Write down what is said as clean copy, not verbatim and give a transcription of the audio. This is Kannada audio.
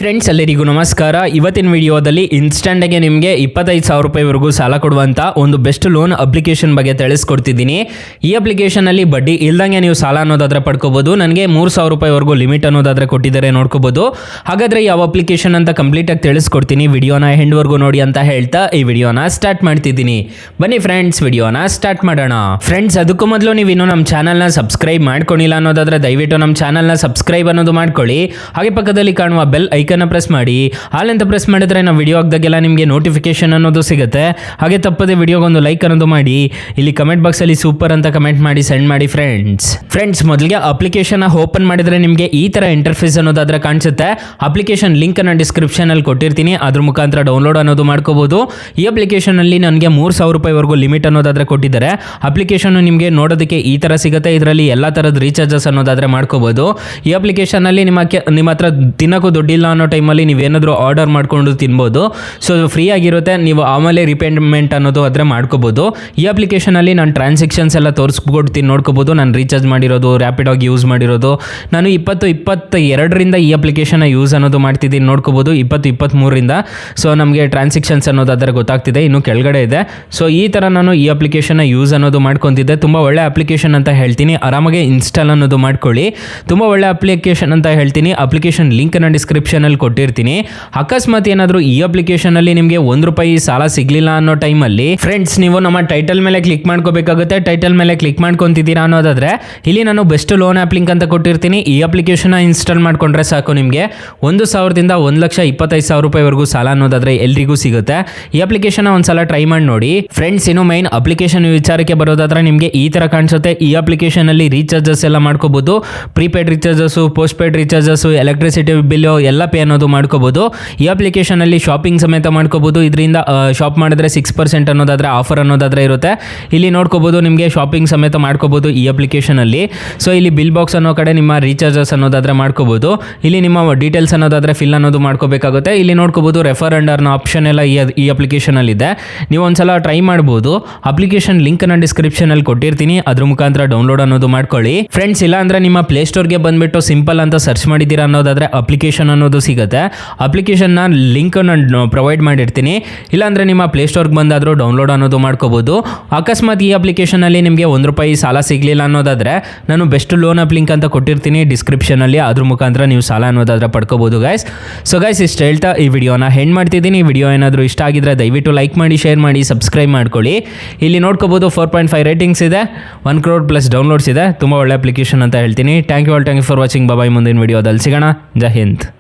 ಫ್ರೆಂಡ್ಸ್ ಎಲ್ಲರಿಗೂ ನಮಸ್ಕಾರ. ಇವತ್ತಿನ ವಿಡಿಯೋದಲ್ಲಿ ಇನ್ಸ್ಟಂಟಾಗಿ ನಿಮಗೆ 25,000 ರೂಪಾಯಿವರೆಗೂ ಸಾಲ ಕೊಡುವಂಥ ಒಂದು ಬೆಸ್ಟ್ ಲೋನ್ ಅಪ್ಲಿಕೇಶನ್ ಬಗ್ಗೆ ತಿಳಿಸ್ಕೊಡ್ತಿದ್ದೀನಿ. ಈ ಅಪ್ಲಿಕೇಶನಲ್ಲಿ ಬಡ್ಡಿ ಇಲ್ದಂಗೆ ನೀವು ಸಾಲ ಅನ್ನೋದಾದರೆ ಪಡ್ಕೋಬೋದು. ನನಗೆ 3,000 ರೂಪಾಯಿವರೆಗೂ ಲಿಮಿಟ್ ಅನ್ನೋದಾದರೆ ಕೊಟ್ಟಿದ್ದಾರೆ, ನೋಡ್ಕೋಬೋದು. ಹಾಗಾದರೆ ಯಾವ ಅಪ್ಲಿಕೇಶನ್ ಅಂತ ಕಂಪ್ಲೀಟಾಗಿ ತಿಳಿಸ್ಕೊಡ್ತೀನಿ. ವಿಡಿಯೋನ ಎಂಡ್ವರೆಗೂ ನೋಡಿ ಅಂತ ಹೇಳ್ತಾ ಈ ವಿಡಿಯೋನ ಸ್ಟಾರ್ಟ್ ಮಾಡ್ತಿದ್ದೀನಿ. ಬನ್ನಿ ಫ್ರೆಂಡ್ಸ್, ವಿಡಿಯೋನ ಸ್ಟಾರ್ಟ್ ಮಾಡೋಣ. ಫ್ರೆಂಡ್ಸ್, ಅದಕ್ಕೂ ಮೊದಲು ನೀವು ಇನ್ನೂ ನಮ್ಮ ಚಾನಲ್ನ ಸಬ್ಸ್ಕ್ರೈಬ್ ಮಾಡ್ಕೊಂಡಿಲ್ಲ ಅನ್ನೋದಾದರೆ ದಯವಿಟ್ಟು ನಮ್ಮ ಚಾನಲ್ನ ಸಬ್ಸ್ಕ್ರೈಬ್ ಅನ್ನೋದು ಮಾಡ್ಕೊಳ್ಳಿ. ಹಾಗೆ ಪಕ್ಕದಲ್ಲಿ ಕಾಣುವ ಬೆಲ್ ಐಕನ್ನ ಪ್ರೆಸ್ ಮಾಡಿ. ಹಾಲೆಂತ ಪ್ರೆಸ್ ಮಾಡಿದ್ರೆ ನಾವು ವಿಡಿಯೋ ಹಾಕಿದಾಗೆಲ್ಲ ನಿಮಗೆ ನೋಟಿಫಿಕೇಶನ್ ಅನ್ನೋದು ಸಿಗುತ್ತೆ. ಹಾಗೆ ತಪ್ಪದೆ ವಿಡಿಯೋಗೊಂದು ಲೈಕ್ ಅನ್ನೋದು ಮಾಡಿ. ಇಲ್ಲಿ ಕಮೆಂಟ್ ಬಾಕ್ಸಲ್ಲಿ ಸೂಪರ್ ಅಂತ ಕಮೆಂಟ್ ಮಾಡಿ ಸೆಂಡ್ ಮಾಡಿ ಫ್ರೆಂಡ್ಸ್. ಮೊದಲಿಗೆ ಅಪ್ಲಿಕೇಶನ್ ಓಪನ್ ಮಾಡಿದ್ರೆ ನಿಮಗೆ ಈ ಥರ ಇಂಟರ್ಫೇಸ್ ಅನ್ನೋದಾದ್ರೆ ಕಾಣಿಸುತ್ತೆ. ಅಪ್ಲಿಕೇಶನ್ ಲಿಂಕನ್ನು ಡಿಸ್ಕ್ರಿಪ್ಷನಲ್ಲಿ ಕೊಟ್ಟಿರ್ತೀನಿ, ಅದ್ರ ಮುಖಾಂತರ ಡೌನ್ಲೋಡ್ ಅನ್ನೋದು ಮಾಡ್ಕೋಬೋದು. ಈ ಅಪ್ಲಿಕೇಶನಲ್ಲಿ ನನಗೆ 3,000 ರೂಪಾಯಿವರೆಗೂ ಲಿಮಿಟ್ ಅನ್ನೋದಾದ್ರೆ ಕೊಟ್ಟಿದ್ದಾರೆ. ಅಪ್ಲಿಕೇಶನ್ ನಿಮಗೆ ನೋಡೋದಕ್ಕೆ ಈ ಥರ ಸಿಗುತ್ತೆ. ಇದರಲ್ಲಿ ಎಲ್ಲ ಥರದ ರೀಚಾರ್ಜಸ್ ಅನ್ನೋದಾದ್ರೆ ಮಾಡ್ಕೋಬೋದು. ಈ ಅಪ್ಲಿಕೇಶನಲ್ಲಿ ನಿಮ್ಮ ಹತ್ರ ತಿನ್ನೋಕ್ಕೂ ದುಡ್ಡಿಲ್ಲ ಅನ್ನೋ ಟೈಮಲ್ಲಿ ನೀವೇನಾದರೂ ಆರ್ಡರ್ ಮಾಡ್ಕೊಂಡು ತಿನ್ಬೋದು. ಸೊ ಫ್ರೀ ಆಗಿರುತ್ತೆ, ನೀವು ಆಮೇಲೆ ರಿಪೇಮೆಂಟ್ ಅನ್ನೋದು ಆದರೆ ಮಾಡ್ಕೋಬೋದು. ಈ ಅಪ್ಲಿಕೇಶನಲ್ಲಿ ನಾನು ಟ್ರಾನ್ಸಾಕ್ಷನ್ಸ್ ಎಲ್ಲ ತೋರಿಸ್ಕೊಡ್ತೀನಿ, ನೋಡ್ಕೋಬೋದು. ನಾನು ರೀಚಾರ್ಜ್ ಮಾಡಿರೋದು, ರ್ಯಾಪಿಡಾಗಿ ಯೂಸ್ ಮಾಡಿರೋದು. ನಾನು 22ರಿಂದ ಈ ಅಪ್ಲಿಕೇಶನ್ನ ಯೂಸ್ ಅನ್ನೋದು ಮಾಡ್ತಿದ್ದೀನಿ, ನೋಡ್ಕೋಬೋದು. 23ರಿಂದ. ಸೊ ನಮಗೆ ಟ್ರಾನ್ಸಾಕ್ಷನ್ಸ್ ಅನ್ನೋದಾದರೆ ಗೊತ್ತಾಗ್ತಿದೆ, ಇನ್ನು ಕೆಳಗಡೆ ಇದೆ. ಸೊ ಈ ಥರ ನಾನು ಈ ಅಪ್ಲಿಕೇಶನ್ನ ಯೂಸ್ ಅನ್ನೋದು ಮಾಡ್ಕೊತಿದ್ದೆ. ತುಂಬ ಒಳ್ಳೆ ಅಪ್ಲಿಕೇಶನ್ ಅಂತ ಹೇಳ್ತೀನಿ. ಆರಾಮಾಗಿ ಇನ್ಸ್ಟಾಲ್ ಅನ್ನೋದು ಮಾಡ್ಕೊಳ್ಳಿ. ತುಂಬ ಒಳ್ಳೆ ಅಪ್ಲಿಕೇಶನ್ ಅಂತ ಹೇಳ್ತೀನಿ. ಅಪ್ಲಿಕೇಶನ್ ಲಿಂಕನ್ನು ಡಿಸ್ಕ್ರಿಪ್ಷನಲ್ಲಿ ಕೊಟ್ಟಿರ್ತೀನಿ. ಅಕಸ್ಮಾತ್ ಏನಾದರೂ ಈ ಅಪ್ಲಿಕೇಶನಲ್ಲಿ ನಿಮಗೆ ₹1 ಸಾಲ ಸಿಗಲಿಲ್ಲ ಅನ್ನೋ ಟೈಮಲ್ಲಿ ಫ್ರೆಂಡ್ಸ್, ನೀವು ನಮ್ಮ ಟೈಟಲ್ ಮೇಲೆ ಕ್ಲಿಕ್ ಮಾಡ್ಕೋಬೇಕಾಗುತ್ತೆ. ಟೈಟಲ್ ಮೇಲೆ ಕ್ಲಿಕ್ ಮಾಡ್ಕೊತಿದ್ದೀರಾ ಅನ್ನೋದಾದರೆ ಇಲ್ಲಿ ನಾನು ಬೆಸ್ಟ್ ಲೋನ್ ಆ್ಯಪ್ ಲಿಂಕ್ ಅಂತ ಕೊಟ್ಟಿರ್ತೀನಿ. ಈ ಅಪ್ಲಿಕೇಶನ್ನ ಇನ್ಸ್ಟಾಲ್ ಮಾಡ್ಕೊಂಡ್ರೆ ಸಾಕು, ನಿಮಗೆ 1,000ದಿಂದ 1,25,000 ರೂಪಾಯಿವರೆಗೂ ಸಾಲ ಅನ್ನೋದಾದರೆ ಎಲ್ರಿಗೂ ಸಿಗುತ್ತೆ. ಈ ಅಪ್ಲಿಕೇಶನ್ ಒಂದ್ಸಲ ಟ್ರೈ ಮಾಡಿ ನೋಡಿ ಫ್ರೆಂಡ್ಸ್. ಇನ್ನು ಮೈನ್ ಅಪ್ಲಿಕೇಶನ್ ವಿಚಾರಕ್ಕೆ ಬರೋದಾದ್ರೆ ನಿಮಗೆ ಈ ಥರ ಕಾಣಿಸುತ್ತೆ. ಈ ಅಪ್ಲಿಕೇಶನಲ್ಲಿ ರೀಚಾರ್ಜಸ್ ಎಲ್ಲ ಮಾಡ್ಕೋಬೋದು. Prepaid ರೀಚಾರ್ಜಸ್ಸು, post paid ರೀಚಾರ್ಜಸ್ಸು, electricity bill ಎಲ್ಲ ಪೇ ಅನ್ನೋದು ಮಾಡ್ಕೋಬೋದು. ಈ ಅಪ್ಲಿಕೇಶನಲ್ಲಿ ಶಾಪಿಂಗ್ ಸಮೇತ ಮಾಡ್ಕೋಬೋದು. ಇದರಿಂದ ಶಾಪ್ ಮಾಡಿದ್ರೆ 6% ಅನ್ನೋದಾದರೆ ಆಫರ್ ಅನ್ನೋದಾದರೆ ಇರುತ್ತೆ. ಇಲ್ಲಿ ನೋಡ್ಕೋಬೋದು, ನಿಮಗೆ ಶಾಪಿಂಗ್ ಸಮೇತ ಮಾಡ್ಕೋಬೋದು ಈ ಅಪ್ಲಿಕೇಶನಲ್ಲಿ. ಸೊ ಇಲ್ಲಿ ಬಿಲ್ ಬಾಕ್ಸ್ ಅನ್ನೋ ಕಡೆ ನಿಮ್ಮ ರೀಚಾರ್ಜಸ್ ಅನ್ನೋದಾದರೆ ಮಾಡ್ಕೋಬೋದು. ಇಲ್ಲಿ ನಿಮ್ಮ ಡೀಟೇಲ್ಸ್ ಅನ್ನೋದಾದರೆ ಫಿಲ್ ಅನ್ನೋದು ಮಾಡ್ಕೋಬೇಕಾಗುತ್ತೆ. ಇಲ್ಲಿ ನೋಡ್ಕೋಬೋದು ರೆಫರ್ ಅಂಡ್ ಅರ್ನ್ ಆಪ್ಷನ್ ಎಲ್ಲ ಈ ಅಪ್ಲಿಕೇಶನಲ್ಲಿ ಇದೆ. ನೀವು ಒಂದ್ಸಲ ಟ್ರೈ ಮಾಡ್ಬೋದು. ಅಪ್ಲಿಕೇಶನ್ ಲಿಂಕನ್ನು ಡಿಸ್ಕ್ರಿಪ್ಷನಲ್ಲಿ ಕೊಟ್ಟಿರ್ತೀನಿ, ಅದ್ರ ಮುಖಾಂತರ ಡೌನ್ಲೋಡ್ ಅನ್ನೋದು ಮಾಡ್ಕೊಳ್ಳಿ ಫ್ರೆಂಡ್ಸ್. ಇಲ್ಲ ಅಂದರೆ ನಿಮ್ಮ ಪ್ಲೇಸ್ಟೋರ್ಗೆ ಬಂದುಬಿಟ್ಟು ಸಿಂಪಲ್ ಅಂತ ಸರ್ಚ್ ಮಾಡಿದ್ದೀರಾ ಅನ್ನೋದಾದರೆ ಅಪ್ಲಿಕೇಶನ್ ಅನ್ನೋದು ಸಿಗುತ್ತೆ. ಅಪ್ಲಿಕೇಶನ್ನ ಲಿಂಕ್ ನಾನು ಪ್ರೊವೈಡ್ ಮಾಡಿರ್ತೀನಿ. ಇಲ್ಲಾಂದರೆ ನಿಮ್ಮ ಪ್ಲೇಸ್ಟೋರ್ಗೆ ಬಂದಾದರೂ ಡೌನ್ಲೋಡ್ ಅನ್ನೋದು ಮಾಡ್ಕೋಬೋದು. ಅಕಸ್ಮಾತ್ ಈ ಅಪ್ಲಿಕೇಶನಲ್ಲಿ ನಿಮಗೆ ₹1 ಸಾಲ ಸಿಗಲಿಲ್ಲ ಅನ್ನೋದಾದರೆ ನಾನು ಬೆಸ್ಟ್ ಲೋನ್ ಆ್ಯಪ್ ಲಿಂಕ್ ಅಂತ ಕೊಟ್ಟಿರ್ತೀನಿ ಡಿಸ್ಕ್ರಿಪ್ಷನಲ್ಲಿ, ಅದ್ರ ಮುಖಾಂತರ ನೀವು ಸಾಲ ಅನ್ನೋದಾದರೆ ಪಡ್ಕೋಬೋದು ಗೈಸ್. ಸೊ ಗೈಸ್, ಇಷ್ಟು ಹೇಳ್ತಾ ಈ ವಿಡಿಯೋನ ಹೆಂಡ್ ಮಾಡ್ತಿದ್ದೀನಿ. ಈ ವಿಡಿಯೋ ಏನಾದರೂ ಇಷ್ಟ ಆಗಿದ್ರೆ ದಯವಿಟ್ಟು ಲೈಕ್ ಮಾಡಿ, ಶೇರ್ ಮಾಡಿ, ಸಬ್ಸ್ಕ್ರೈಬ್ ಮಾಡ್ಕೊಳ್ಳಿ. ಇಲ್ಲಿ ನೋಡ್ಕೋಬೋದು 4.5 ರೇಟಿಂಗ್ಸ್ ಇದೆ, 1 crore ಪ್ಲಸ್ ಡೌನ್ಲೋಡ್ಸ್ ಇದೆ. ತುಂಬ ಒಳ್ಳೆ ಅಪ್ಲಿಕೇಶನ್ ಅಂತ ಹೇಳ್ತೀನಿ. Thank you for watching. Bye. ಮುಂದಿನ ವಿಡಿಯೋದಲ್ಲಿ ಸಿಗೋಣ. ಜೈ ಹಿಂದ್.